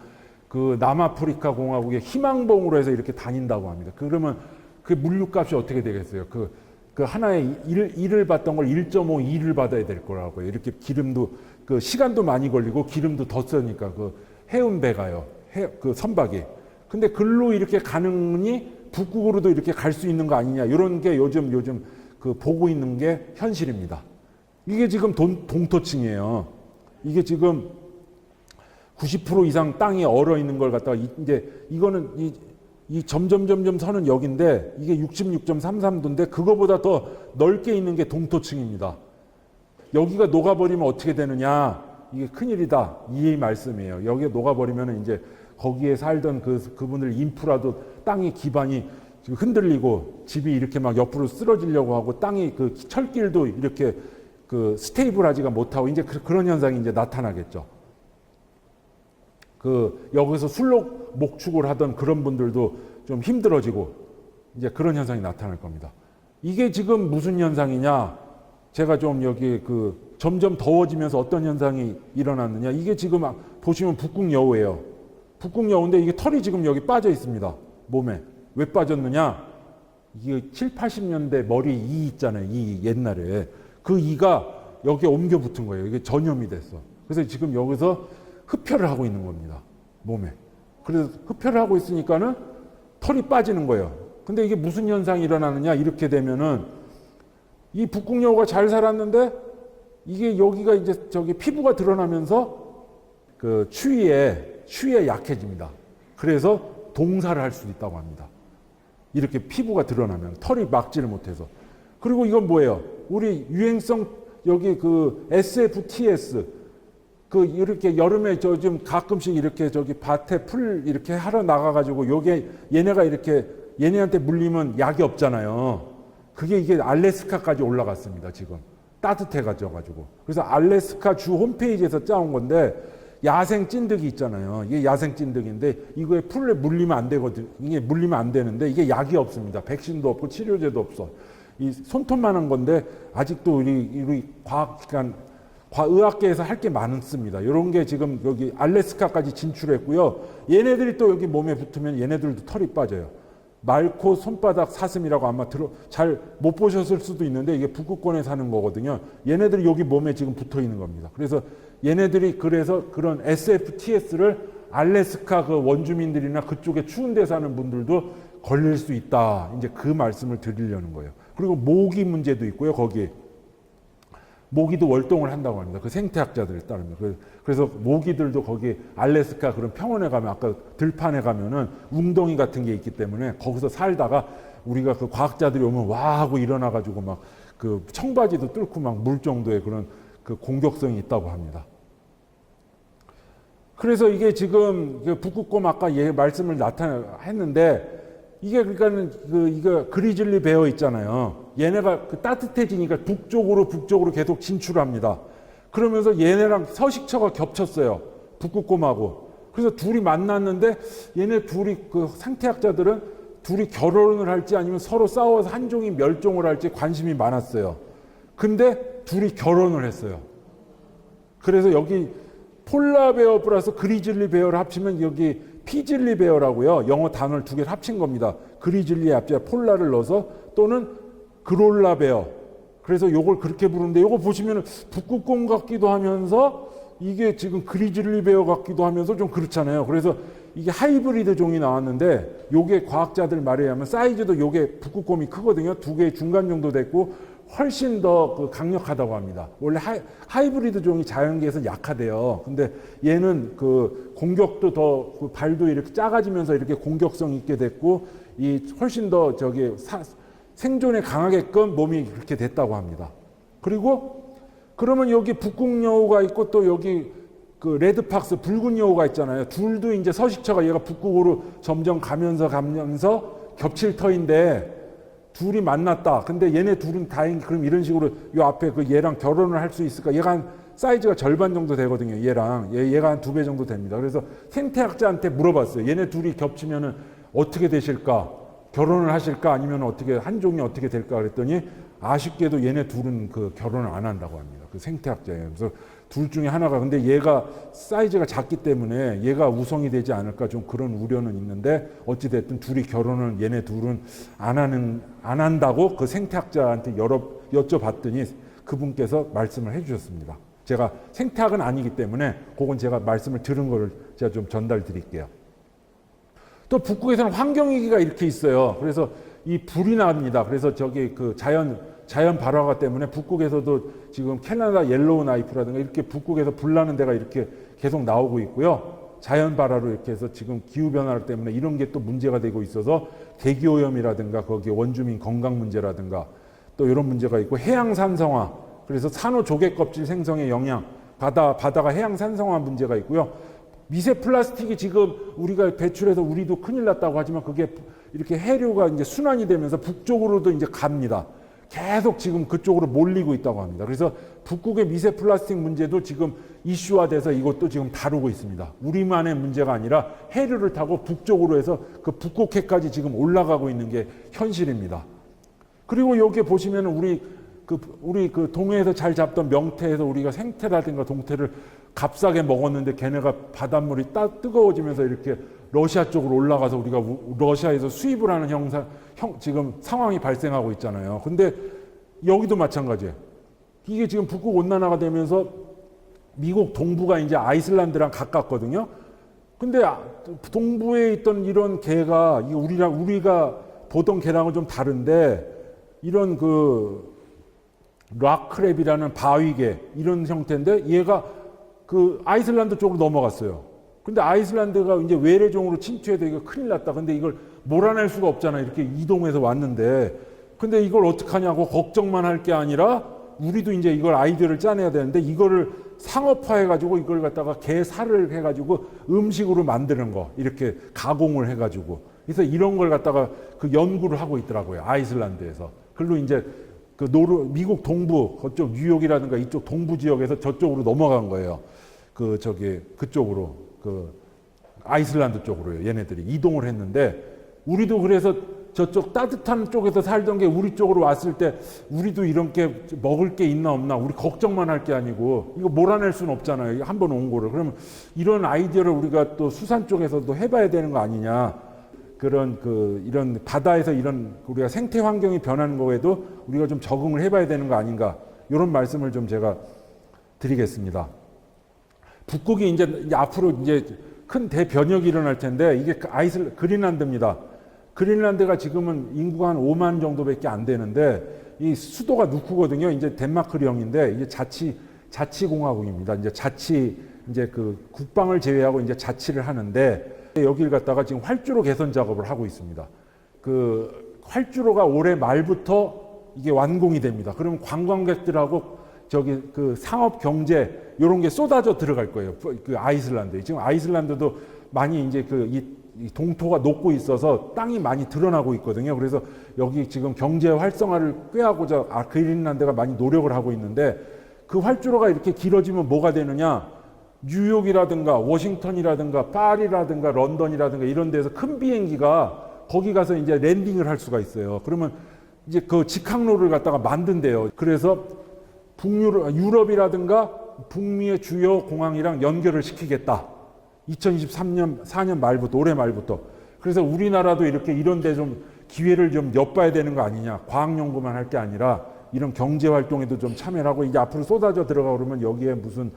그 남아프리카 공화국의 희망봉으로 해서 이렇게 다닌다고 합니다. 그러면 그 물류값이 어떻게 되겠어요? 그 하나의 일을 받던 걸 1.5, 2를 받아야 될 거라고요. 이렇게 기름도 그 시간도 많이 걸리고 기름도 더 쓰니까 그 해운배가요. 그 선박이. 근데 글로 이렇게 가느니 북극으로도 이렇게 갈 수 있는 거 아니냐. 이런 게 요즘 그 보고 있는 게 현실입니다. 이게 지금 동토층이에요. 이게 지금 90% 이상 땅이 얼어 있는 걸 갖다가 이제 이거는 이 점점 선은 여기인데 이게 66.33도인데 그거보다 더 넓게 있는 게 동토층입니다. 여기가 녹아버리면 어떻게 되느냐? 이게 큰일이다. 이 말씀이에요. 여기가 녹아버리면 이제 거기에 살던 그분들 인프라도 땅의 기반이 지금 흔들리고 집이 이렇게 막 옆으로 쓰러지려고 하고 땅이 그 철길도 이렇게 그 스테이블하지가 못하고 이제 그런 현상이 이제 나타나겠죠. 그 여기서 술록 목축을 하던 그런 분들도 좀 힘들어지고 이제 그런 현상이 나타날 겁니다. 이게 지금 무슨 현상이냐? 제가 좀 여기 그 점점 더워지면서 어떤 현상이 일어났느냐? 이게 지금 보시면 북극여우예요. 북극여우인데 이게 털이 지금 여기 빠져 있습니다. 몸에. 왜 빠졌느냐? 이게 7, 80년대 머리 이 있잖아요. 이 옛날에. 그 이가 여기에 옮겨 붙은 거예요. 이게 전염이 됐어. 그래서 지금 여기서 흡혈을 하고 있는 겁니다. 몸에. 그래서 흡혈을 하고 있으니까는 털이 빠지는 거예요. 근데 이게 무슨 현상이 일어나느냐? 이렇게 되면은 이 북극여우가 잘 살았는데 이게 여기가 이제 저기 피부가 드러나면서 그 추위에 약해집니다. 그래서 동사를 할 수 있다고 합니다. 이렇게 피부가 드러나면 털이 막지를 못해서. 그리고 이건 뭐예요? 우리 유행성 여기 그 SFTS 그 이렇게 여름에 저 좀 가끔씩 이렇게 저기 밭에 풀 이렇게 하러 나가가지고 요게 얘네가 이렇게 얘네한테 물리면 약이 없잖아요. 그게 이게 알래스카까지 올라갔습니다. 지금 따뜻해가지고. 그래서 알래스카 주 홈페이지에서 짜온 건데 야생 찐득이 있잖아요. 이게 야생 찐득인데 이거에 풀에 물리면 안 되거든. 이게 물리면 안 되는데 이게 약이 없습니다. 백신도 없고 치료제도 없어. 이 손톱만한 건데 아직도 우리 의학계에서 할 게 많습니다. 이런 게 지금 여기 알래스카까지 진출했고요. 얘네들이 또 여기 몸에 붙으면 얘네들도 털이 빠져요. 말코 손바닥 사슴이라고 아마 잘 못 보셨을 수도 있는데 이게 북극권에 사는 거거든요. 얘네들이 여기 몸에 지금 붙어 있는 겁니다. 그래서 얘네들이 그래서 그런 SFTS를 알래스카 그 원주민들이나 그쪽에 추운 데 사는 분들도 걸릴 수 있다. 이제 그 말씀을 드리려는 거예요. 그리고 모기 문제도 있고요. 거기 모기도 월동을 한다고 합니다. 그 생태학자들에 따르면. 그래서 모기들도 거기 알래스카 그런 평원에 가면 아까 들판에 가면은 웅덩이 같은 게 있기 때문에 거기서 살다가 우리가 그 과학자들이 오면 와 하고 일어나가지고 막 그 청바지도 뚫고 막 물 정도의 그런 그 공격성이 있다고 합니다. 그래서 이게 지금 북극곰 아까 말씀을 했는데 이게 그러니까는 이거 그리즐리 베어 있잖아요. 얘네가 그 따뜻해지니까 북쪽으로 계속 진출합니다. 그러면서 얘네랑 서식처가 겹쳤어요. 북극곰하고. 그래서 둘이 만났는데 얘네 둘이 그 생태학자들은 둘이 결혼을 할지 아니면 서로 싸워서 한 종이 멸종을 할지 관심이 많았어요. 근데 둘이 결혼을 했어요. 그래서 여기 폴라베어 플러스 그리즐리 베어를 합치면 여기 피즐리 베어라고요. 영어 단어를 두 개를 합친 겁니다. 그리즐리 앞에 폴라를 넣어서 또는 그롤라 베어. 그래서 요걸 그렇게 부르는데 요거 보시면 북극곰 같기도 하면서 이게 지금 그리즐리 베어 같기도 하면서 좀 그렇잖아요. 그래서 이게 하이브리드 종이 나왔는데 요게 과학자들 말에 의하면 사이즈도 요게 북극곰이 크거든요. 두 개 중간 정도 됐고 훨씬 더 강력하다고 합니다. 원래 하이브리드 종이 자연계에서 약하대요. 근데 얘는 그 공격도 더 그 발도 이렇게 작아지면서 이렇게 공격성 있게 됐고 이 훨씬 더 저기 생존에 강하게끔 몸이 그렇게 됐다고 합니다. 그리고 그러면 여기 북극여우가 있고 또 여기 그 레드팍스 붉은 여우가 있잖아요. 둘도 이제 서식처가 얘가 북극으로 점점 가면서 겹칠 터인데 둘이 만났다. 근데 얘네 둘은 다행히 그럼 이런 식으로 요 앞에 그 얘랑 결혼을 할 수 있을까? 얘가 한 사이즈가 절반 정도 되거든요. 얘가 한 2배 정도 됩니다. 그래서 생태학자한테 물어봤어요. 얘네 둘이 겹치면은 어떻게 되실까? 결혼을 하실까? 아니면 어떻게 한 종이 어떻게 될까? 그랬더니 아쉽게도 얘네 둘은 그 결혼을 안 한다고 합니다. 그 생태학자예요. 그래서 둘 중에 하나가 근데 얘가 사이즈가 작기 때문에 얘가 우성이 되지 않을까 좀 그런 우려는 있는데 어찌 됐든 둘이 결혼을 얘네 둘은 안 한다고 그 생태학자한테 여쭤봤더니 그분께서 말씀을 해주셨습니다. 제가 생태학은 아니기 때문에 그건 제가 말씀을 들은 거를 제가 좀 전달 드릴게요. 또 북극에서는 환경위기가 이렇게 있어요. 그래서 이 불이 납니다. 그래서 저기 그 자연 발화가 때문에 북극에서도 지금 캐나다 옐로우 나이프라든가 이렇게 북극에서 불 나는 데가 이렇게 계속 나오고 있고요. 자연 발화로 이렇게 해서 지금 기후 변화 때문에 이런 게 또 문제가 되고 있어서 대기 오염이라든가 거기 원주민 건강 문제라든가 또 이런 문제가 있고 해양 산성화. 그래서 산호 조개 껍질 생성의 영향, 바다가 해양 산성화 문제가 있고요. 미세 플라스틱이 지금 우리가 배출해서 우리도 큰일 났다고 하지만 그게 이렇게 해류가 이제 순환이 되면서 북쪽으로도 이제 갑니다. 계속 지금 그쪽으로 몰리고 있다고 합니다. 그래서 북극의 미세 플라스틱 문제도 지금 이슈화돼서 이것도 지금 다루고 있습니다. 우리만의 문제가 아니라 해류를 타고 북쪽으로 해서 그 북극해까지 지금 올라가고 있는 게 현실입니다. 그리고 여기에 보시면 우리 그 동해에서 잘 잡던 명태에서 우리가 생태라든가 동태를 값싸게 먹었는데 걔네가 바닷물이 뜨거워지면서 이렇게 러시아 쪽으로 올라가서 우리가 러시아에서 수입을 하는 지금 상황이 발생하고 있잖아요. 근데 여기도 마찬가지예요. 이게 지금 북극 온난화가 되면서 미국 동부가 이제 아이슬란드랑 가깝거든요. 근데 동부에 있던 이런 개가 우리가 보던 개랑은 좀 다른데 이런 그 락크랩이라는 바위개 이런 형태인데 얘가 그 아이슬란드 쪽으로 넘어갔어요. 근데 아이슬란드가 이제 외래종으로 침투해도 이거 큰일 났다. 근데 이걸 몰아낼 수가 없잖아요. 이렇게 이동해서 왔는데. 근데 이걸 어떡하냐고 걱정만 할 게 아니라 우리도 이제 이걸 아이디어를 짜내야 되는데 이거를 상업화해가지고 이걸 갖다가 게살을 해가지고 음식으로 만드는 거 이렇게 가공을 해가지고 그래서 이런 걸 갖다가 그 연구를 하고 있더라고요. 아이슬란드에서. 그걸로 이제 그 미국 동부 그쪽 뉴욕이라든가 이쪽 동부 지역에서 저쪽으로 넘어간 거예요. 그쪽으로 그 아이슬란드 쪽으로요. 얘네들이 이동을 했는데 우리도 그래서 저쪽 따뜻한 쪽에서 살던 게 우리 쪽으로 왔을 때 우리도 이런 게 먹을 게 있나 없나 우리 걱정만 할 게 아니고 이거 몰아낼 수는 없잖아요. 한 번 온 거를. 그러면 이런 아이디어를 우리가 또 수산 쪽에서도 해봐야 되는 거 아니냐. 이런 바다에서 이런 우리가 생태 환경이 변하는 거에도 우리가 좀 적응을 해봐야 되는 거 아닌가. 이런 말씀을 좀 제가 드리겠습니다. 북극이 이제 앞으로 이제 큰 대변혁이 일어날 텐데 이게 그린란드입니다. 그린란드가 지금은 인구가 한 5만 정도밖에 안 되는데 이 수도가 누크거든요. 이제 덴마크령인데 이게 자치공화국입니다. 이제 그 국방을 제외하고 이제 자치를 하는데 여기를 갖다가 지금 활주로 개선 작업을 하고 있습니다. 그 활주로가 올해 말부터 이게 완공이 됩니다. 그러면 관광객들하고 그 상업 경제 이런 게 쏟아져 들어갈 거예요. 그 아이슬란드에. 지금 아이슬란드도 많이 이제 이 동토가 녹고 있어서 땅이 많이 드러나고 있거든요. 그래서 여기 지금 경제 활성화를 꾀하고자 그린란드가 많이 노력을 하고 있는데 그 활주로가 이렇게 길어지면 뭐가 되느냐? 뉴욕이라든가 워싱턴이라든가 파리라든가 런던이라든가 이런 데서 큰 비행기가 거기 가서 이제 랜딩을 할 수가 있어요. 그러면 이제 그 직항로를 갖다가 만든대요. 그래서 유럽이라든가 북미의 주요 공항이랑 연결을 시키겠다. 2023년 4년 말부터 올해 말부터. 그래서 우리나라도 이런 데 좀 기회를 좀 엿봐야 되는 거 아니냐. 과학 연구만 할 게 아니라 이런 경제 활동에도 좀 참여를 하고 이제 앞으로 쏟아져 들어가 그러면 여기에 무슨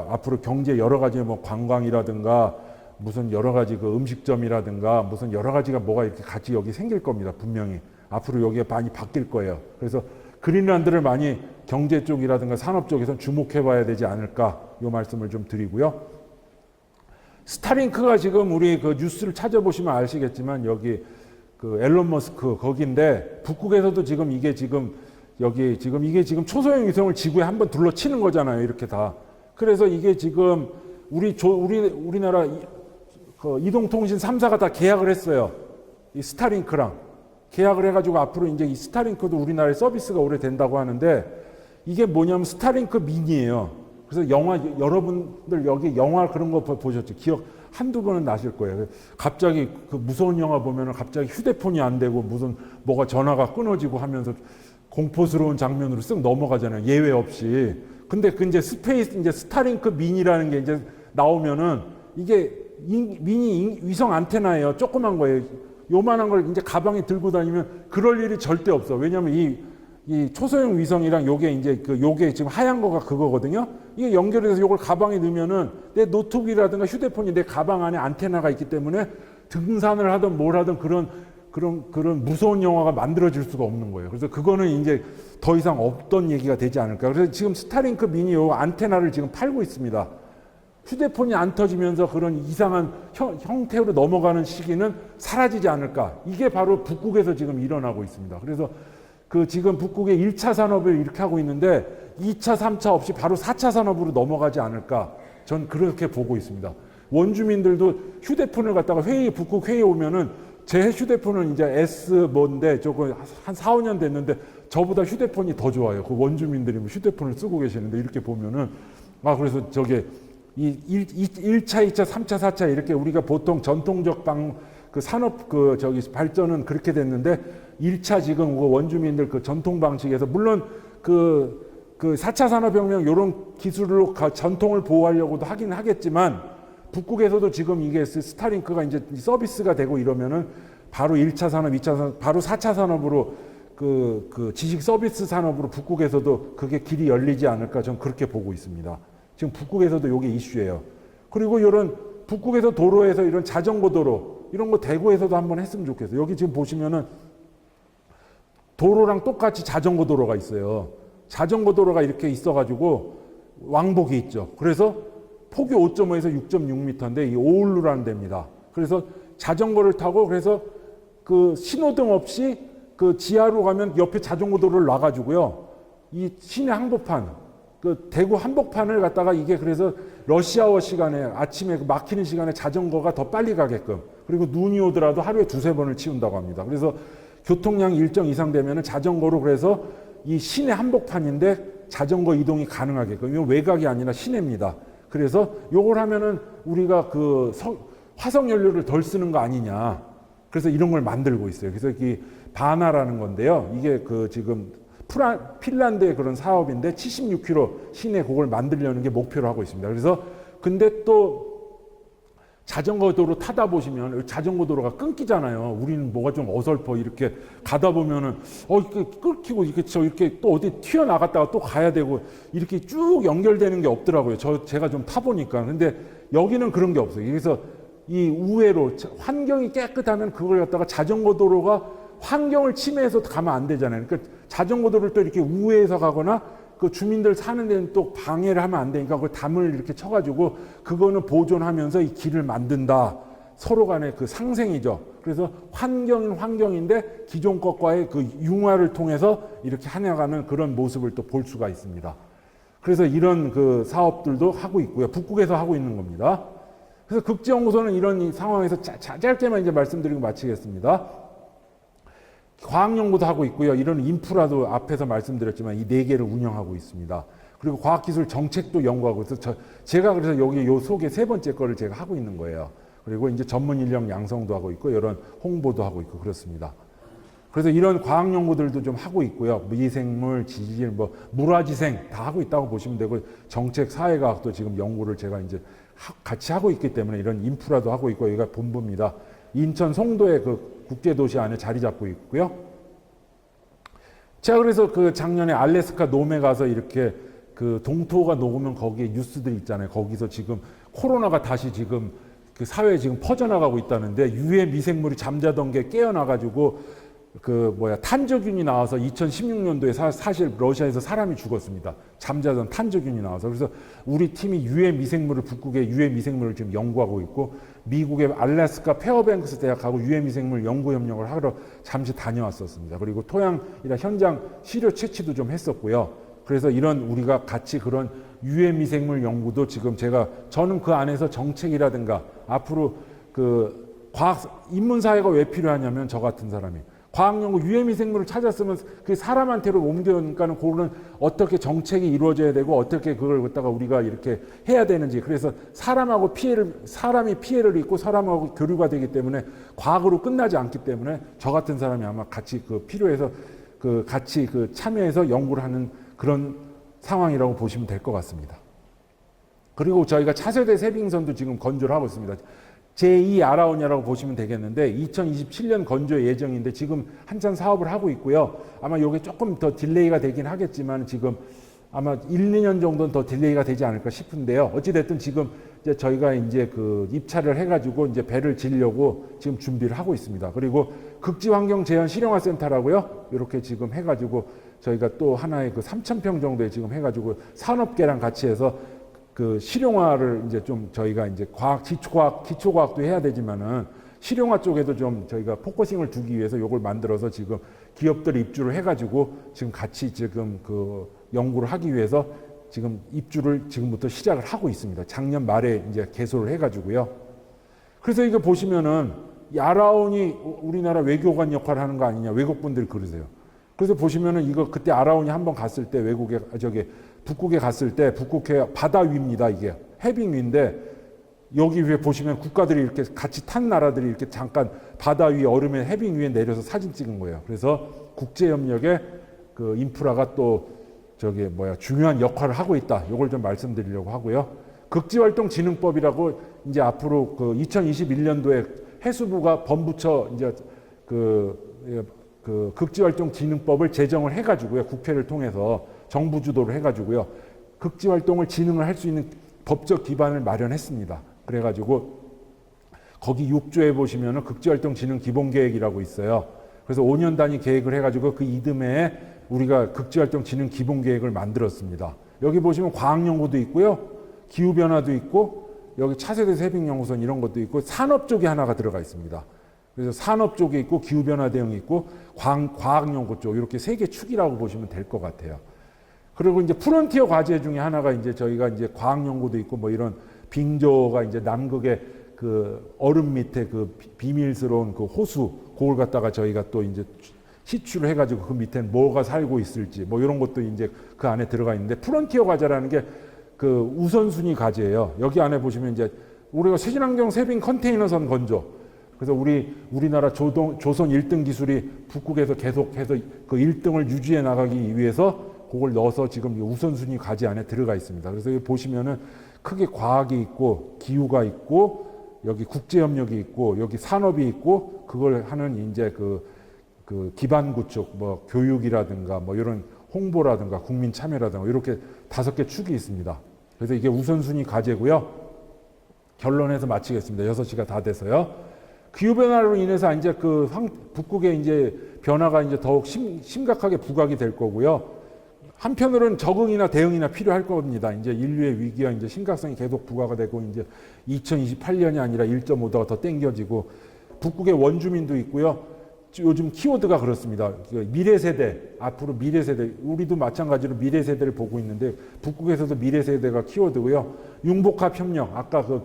앞으로 경제 여러 가지 뭐 관광이라든가 무슨 여러 가지 그 음식점이라든가 무슨 여러 가지가 뭐가 이렇게 같이 여기 생길 겁니다. 분명히. 앞으로 여기가 많이 바뀔 거예요. 그래서 그린란드를 많이 경제 쪽이라든가 산업 쪽에서 주목해 봐야 되지 않을까 이 말씀을 좀 드리고요. 스타링크가 지금 우리 그 뉴스를 찾아보시면 아시겠지만 여기 그 앨런 머스크 거기인데 북극에서도 지금 이게 지금 초소형 위성을 지구에 한번 둘러치는 거잖아요. 이렇게 다. 그래서 이게 지금 우리나라 이동통신 3사가 다 계약을 했어요. 이 스타링크랑 계약을 해가지고 앞으로 이제 이 스타링크도 우리나라에 서비스가 오래된다고 하는데 이게 뭐냐면 스타링크 미니예요. 그래서 여러분들 여기 영화 그런 거 보셨죠? 기억 한두 번은 나실 거예요. 갑자기 그 무서운 영화 보면은 갑자기 휴대폰이 안 되고 무슨 뭐가 전화가 끊어지고 하면서 공포스러운 장면으로 쓱 넘어가잖아요. 예외 없이. 근데 그 이제 스타링크 미니라는 게 이제 나오면은 이게 미니 위성 안테나예요. 조그만 거예요. 요만한 걸 이제 가방에 들고 다니면 그럴 일이 절대 없어. 왜냐면 이 초소형 위성이랑 요게 지금 하얀 거가 그거거든요. 이게 연결해서 요걸 가방에 넣으면은 내 노트북이라든가 휴대폰이 내 가방 안에 안테나가 있기 때문에 등산을 하든 뭘 하든 그런 무서운 영화가 만들어질 수가 없는 거예요. 그래서 그거는 이제 더 이상 없던 얘기가 되지 않을까. 그래서 지금 스타링크 미니 요 안테나를 지금 팔고 있습니다. 휴대폰이 안 터지면서 그런 이상한 형태로 넘어가는 시기는 사라지지 않을까. 이게 바로 북극에서 지금 일어나고 있습니다. 그래서 지금 북극의 1차 산업을 이렇게 하고 있는데 2차, 3차 없이 바로 4차 산업으로 넘어가지 않을까. 전 그렇게 보고 있습니다. 원주민들도 휴대폰을 갖다가 북극 회의에 오면은 제 휴대폰은 이제 S 뭔데 조금 한 4, 5년 됐는데 저보다 휴대폰이 더 좋아요. 그 원주민들이 휴대폰을 쓰고 계시는데 이렇게 보면은 그래서 저게 이 1차, 2차, 3차, 4차 이렇게 우리가 보통 전통적 그 산업 발전은 그렇게 됐는데 1차 지금 원주민들 그 전통 방식에서 물론 그 4차 산업혁명 이런 기술로 전통을 보호하려고도 하긴 하겠지만 북극에서도 지금 이게 스타링크가 이제 서비스가 되고 이러면은 바로 1차 산업, 2차 산업, 바로 4차 산업으로 그 지식 서비스 산업으로 북극에서도 그게 길이 열리지 않을까 저는 그렇게 보고 있습니다. 지금 북극에서도 이게 이슈예요. 그리고 이런 북극에서 도로에서 이런 자전거 도로 이런 거 대구에서도 한번 했으면 좋겠어요. 여기 지금 보시면은 도로랑 똑같이 자전거 도로가 있어요. 자전거 도로가 이렇게 있어가지고 왕복이 있죠. 그래서 폭이 5.5에서 6.6m인데 이 오울루라는 데입니다. 그래서 자전거를 타고 그래서 그 신호등 없이 그 지하로 가면 옆에 자전거 도로를 놔가지고요. 이 시내 항복판, 그 대구 한복판을 갖다가 이게 그래서 러시아워 시간에 아침에 막히는 시간에 자전거가 더 빨리 가게끔 그리고 눈이 오더라도 하루에 2-3번을 치운다고 합니다. 그래서 교통량이 일정 이상 되면은 자전거로 그래서 이 시내 한복판인데 자전거 이동이 가능하게끔 이건 외곽이 아니라 시내입니다. 그래서 요걸 하면은 우리가 그 화석 연료를 덜 쓰는 거 아니냐. 그래서 이런 걸 만들고 있어요. 그래서 이 바나라는 건데요. 이게 그 지금 핀란드의 그런 사업인데 76km 시내 그걸 만들려는 게 목표로 하고 있습니다. 그래서 근데 또 자전거 도로 타다 보시면 자전거 도로가 끊기잖아요. 우리는 뭐가 좀 어설퍼 이렇게 가다 보면은 이렇게 끊기고 이렇게 또 어디 튀어나갔다가 또 가야 되고 이렇게 쭉 연결되는 게 없더라고요. 제가 좀 타보니까. 근데 여기는 그런 게 없어요. 그래서 이 우회로 환경이 깨끗하면 그걸 갖다가 자전거 도로가 환경을 침해해서 가면 안 되잖아요. 그러니까 자전거 도로를 또 이렇게 우회해서 가거나 그 주민들 사는 데는 또 방해를 하면 안 되니까 그 담을 이렇게 쳐가지고 그거는 보존하면서 이 길을 만든다. 서로 간의 그 상생이죠. 그래서 환경은 환경인데 기존 것과의 그 융화를 통해서 이렇게 해나가는 그런 모습을 또 볼 수가 있습니다. 그래서 이런 그 사업들도 하고 있고요. 북극에서 하고 있는 겁니다. 그래서 극지연구소는 이런 상황에서 짧게만 이제 말씀드리고 마치겠습니다. 과학연구도 하고 있고요. 이런 인프라도 앞에서 말씀드렸지만 이 4개를 운영하고 있습니다. 그리고 과학기술 정책도 연구하고 있어서 제가 그래서 여기 요 속에 3번째 거를 제가 하고 있는 거예요. 그리고 이제 전문 인력 양성도 하고 있고 이런 홍보도 하고 있고 그렇습니다. 그래서 이런 과학연구들도 좀 하고 있고요. 미생물, 지질, 물화지생 다 하고 있다고 보시면 되고 정책, 사회과학도 지금 연구를 제가 이제 같이 하고 있기 때문에 이런 인프라도 하고 있고 여기가 본부입니다. 인천 송도의 그 국제도시 안에 자리 잡고 있고요. 제가 그래서 그 작년에 알래스카 놈에 가서 이렇게 그 동토가 녹으면 거기에 뉴스들이 있잖아요. 거기서 지금 코로나가 다시 지금 그 사회에 지금 퍼져나가고 있다는데 유해 미생물이 잠자던 게 깨어나가지고 탄저균이 나와서 2016년도에 사실 러시아에서 사람이 죽었습니다. 잠자던 탄저균이 나와서. 그래서 우리 팀이 유해 미생물을 북극의 유해 미생물을 지금 연구하고 있고 미국의 알래스카 페어뱅크스 대학하고 유해 미생물 연구 협력을 하러 잠시 다녀왔었습니다. 그리고 토양이나 현장 시료 채취도 좀 했었고요. 그래서 이런 우리가 같이 그런 유해 미생물 연구도 지금 저는 그 안에서 정책이라든가 앞으로 그 인문사회가 왜 필요하냐면 저 같은 사람이 과학연구 유해미생물을 찾았으면 그 사람한테로 옮겨니까는 그거는 어떻게 정책이 이루어져야 되고 어떻게 그걸 갖다가 우리가 이렇게 해야 되는지 그래서 사람이 피해를 입고 사람하고 교류가 되기 때문에 과학으로 끝나지 않기 때문에 저 같은 사람이 아마 같이 필요해서 같이 참여해서 연구를 하는 그런 상황이라고 보시면 될 것 같습니다. 그리고 저희가 차세대 세빙선도 지금 건조를 하고 있습니다. 제2 아라오냐라고 보시면 되겠는데 2027년 건조 예정인데 지금 한참 사업을 하고 있고요. 아마 이게 조금 더 딜레이가 되긴 하겠지만 지금 아마 1, 2년 정도는 더 딜레이가 되지 않을까 싶은데요. 어찌됐든 지금 이제 저희가 이제 입찰을 해가지고 이제 배를 지려고 지금 준비를 하고 있습니다. 그리고 극지환경재현 실용화센터라고요. 이렇게 지금 해가지고 저희가 또 하나의 3,000평 정도에 지금 해가지고 산업계랑 같이 해서 실용화를 이제 좀 저희가 이제 기초과학도 해야 되지만은 실용화 쪽에도 좀 저희가 포커싱을 두기 위해서 이걸 만들어서 지금 기업들이 입주를 해가지고 지금 같이 지금 연구를 하기 위해서 지금 입주를 지금부터 시작을 하고 있습니다. 작년 말에 이제 개소를 해가지고요. 그래서 이거 보시면은 이 아라온이 우리나라 외교관 역할을 하는 거 아니냐 외국분들이 그러세요. 그래서 보시면은 이거 그때 아라온이 한번 갔을 때 외국에 북극에 갔을 때 북극해 바다 위입니다. 이게 해빙 위인데 여기 위에 보시면 국가들이 이렇게 같이 탄 나라들이 이렇게 잠깐 바다 위 얼음의 해빙 위에 내려서 사진 찍은 거예요. 그래서 국제협력의 그 인프라가 또 중요한 역할을 하고 있다. 이걸 좀 말씀드리려고 하고요. 극지활동진흥법이라고 이제 앞으로 그 2021년도에 해수부가 범부처 이제 그 극지활동진흥법을 제정을 해가지고요. 국회를 통해서 정부 주도를 해가지고요. 극지활동을 진흥을 할 수 있는 법적 기반을 마련했습니다. 그래가지고 거기 6조에 보시면은 극지활동진흥기본계획이라고 있어요. 그래서 5년 단위 계획을 해가지고 그 이듬해에 우리가 극지활동진흥기본계획을 만들었습니다. 여기 보시면 과학연구도 있고요. 기후변화도 있고 여기 차세대 세빙연구선 이런 것도 있고 산업 쪽이 하나가 들어가 있습니다. 그래서 산업 쪽에 있고 기후변화 대응이 있고 과학연구 쪽 이렇게 세 개 축이라고 보시면 될 것 같아요. 그리고 이제 프론티어 과제 중에 하나가 이제 저희가 이제 과학연구도 있고 뭐 이런 빙조가 이제 남극의 그 얼음 밑에 그 비밀스러운 그 호수 그걸 갖다가 저희가 또 이제 시추를 해가지고 그 밑엔 뭐가 살고 있을지 뭐 이런 것도 이제 그 안에 들어가 있는데 프론티어 과제라는 게 그 우선순위 과제예요. 여기 안에 보시면 이제 우리가 새신환경 세빙 컨테이너선 건조. 그래서 우리나라 조선 1등 기술이 북극에서 계속해서 그 1등을 유지해 나가기 위해서 그걸 넣어서 지금 우선순위 과제 안에 들어가 있습니다. 그래서 여기 보시면은 크게 과학이 있고 기후가 있고 여기 국제협력이 있고 여기 산업이 있고 그걸 하는 이제 그 기반 구축 뭐 교육이라든가 뭐 이런 홍보라든가 국민 참여라든가 이렇게 5개 축이 있습니다. 그래서 이게 우선순위 과제고요. 결론에서 마치겠습니다. 6시가 다 돼서요. 기후변화로 인해서 이제 북극의 이제 변화가 이제 더욱 심각하게 부각이 될 거고요. 한편으로는 적응이나 대응이나 필요할 겁니다. 이제 인류의 위기와 이제 심각성이 계속 부과가 되고 이제 2028년이 아니라 1.5도가 더 땡겨지고 북극의 원주민도 있고요. 요즘 키워드가 그렇습니다. 미래 세대, 앞으로 미래 세대, 우리도 마찬가지로 미래 세대를 보고 있는데 북극에서도 미래 세대가 키워드고요. 융복합 협력, 아까 그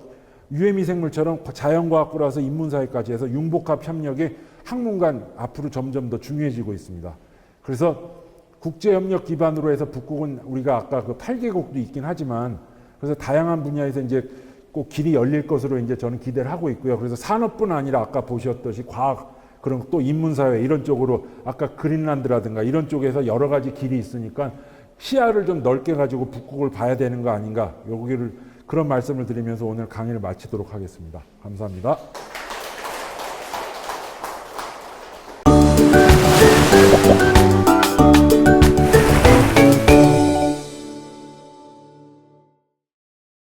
유해미생물처럼 자연과학부라서 인문사회까지 해서 융복합 협력이 학문간 앞으로 점점 더 중요해지고 있습니다. 그래서 국제협력 기반으로 해서 북극은 우리가 아까 그 8개국도 있긴 하지만 그래서 다양한 분야에서 이제 꼭 길이 열릴 것으로 이제 저는 기대를 하고 있고요. 그래서 산업뿐 아니라 아까 보셨듯이 과학, 그런 또 인문사회 이런 쪽으로 아까 그린란드라든가 이런 쪽에서 여러 가지 길이 있으니까 시야를 좀 넓게 가지고 북극을 봐야 되는 거 아닌가 여기를 그런 말씀을 드리면서 오늘 강의를 마치도록 하겠습니다. 감사합니다.